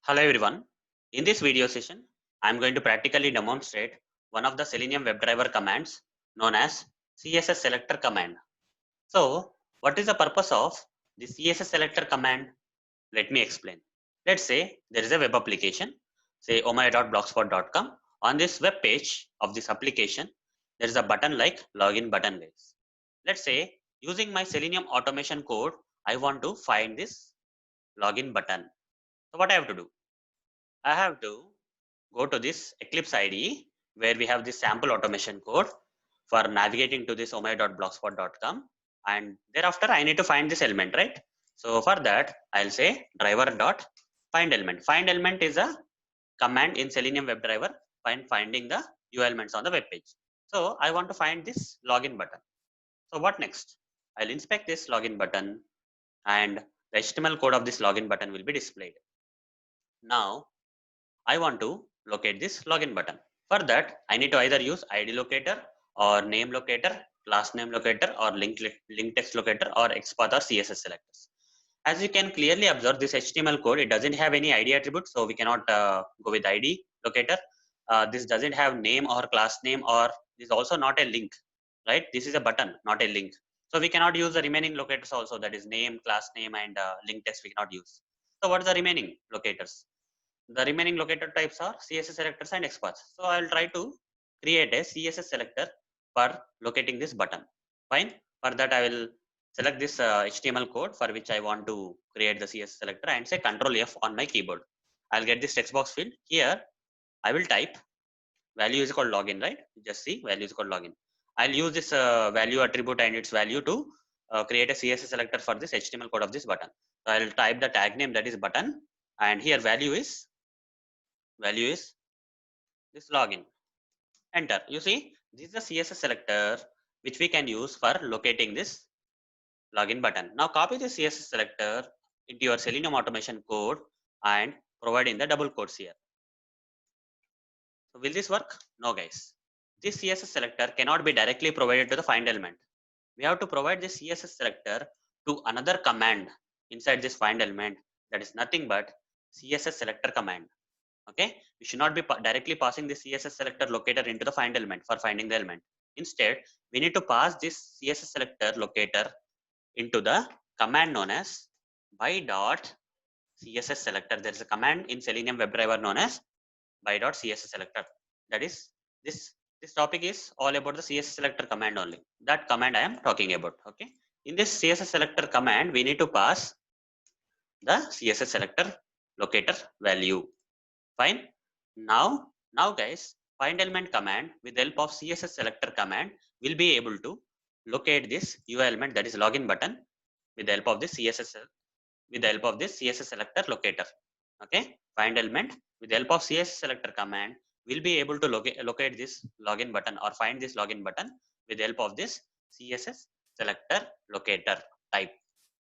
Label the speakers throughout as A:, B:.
A: Hello everyone. In this video session, I am going to practically demonstrate one of the Selenium WebDriver commands known as CSS selector command. So, what is the purpose of the CSS selector command? Let me explain. Let's say there is a web application, say omaya.blogspot.com. On this web page of this application, there is a button like login button, guys. Let's say using my Selenium automation code, I want to find this login button. So what I have to do? I have to go to this Eclipse IDE where we have this sample automation code for navigating to this omaya.blogspot.com, and thereafter I need to find this element, right? So for that I'll say driver.find element. Find element is a command in Selenium WebDriver finding the UI elements on the web page. So I want to find this login button. So what next? I'll inspect this login button and the HTML code of this login button will be displayed. Now I want to locate this login button. For that, I need to either use ID locator or name locator, class name locator, or link text locator, or XPath or CSS selectors. As you can clearly observe, this HTML code, it doesn't have any ID attribute, so we cannot go with ID locator. This doesn't have name or class name, or this is also not a link, right? This is a button, not a link. So we cannot use the remaining locators also, that is name, class name, and link text we cannot use. So what are the remaining locators? The remaining locator types are CSS selectors and XPaths. So I will try to create a CSS selector for locating this button. Fine. For that, I will select this HTML code for which I want to create the CSS selector and say Control F on my keyboard. I'll get this text box field. Here, I will type value is called login, right? Just see value is called login. I'll use this value attribute and its value to create a CSS selector for this HTML code of this button. So I'll type the tag name, that is button, and here value is this login. Enter. You see, this is the CSS selector which we can use for locating this login button. Now copy the CSS selector into your Selenium automation code and provide in the double quotes here. So will this work? No, guys. This CSS selector cannot be directly provided to the find element. We have to provide this CSS selector to another command inside this find element, that is nothing but CSS selector command. Okay, we should not be directly passing the CSS selector locator into the find element for finding the element. Instead, we need to pass this CSS selector locator into the command known as by.css selector. There is a command in Selenium WebDriver known as by.css selector. That is, this topic is all about the CSS selector command only. That command I am talking about. Okay, in this CSS selector command, we need to pass the CSS selector locator value. Fine. Now guys, find element command with the help of CSS selector command will be able to locate this UI element, that is login button, with the help of this CSS selector locator. Okay, find element with the help of CSS selector command will be able to locate this login button or find this login button with the help of this CSS selector locator type.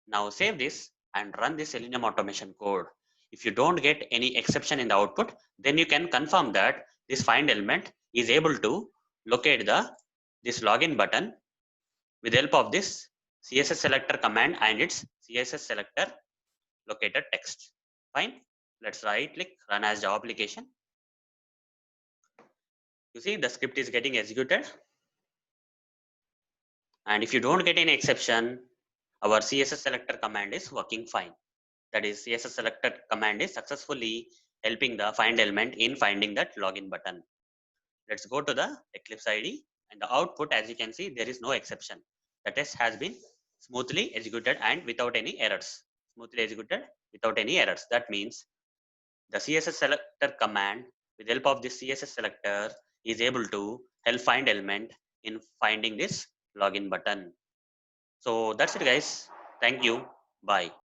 A: Now save this and run this Selenium automation code. If you don't get any exception in the output, then you can confirm that this find element is able to locate this login button with the help of this CSS selector command and its CSS selector locator text. Fine. Let's right click, run as Java application. You see the script is getting executed. And if you don't get any exception, our CSS selector command is working fine. That is, CSS selector command is successfully helping the find element in finding that login button. Let's go to the Eclipse IDE, and the output, as you can see, there is no exception. The test has been smoothly executed and without any errors. That means the CSS selector command with the help of this CSS selector is able to help find element in finding this login button. So that's it, guys. Thank you. Bye.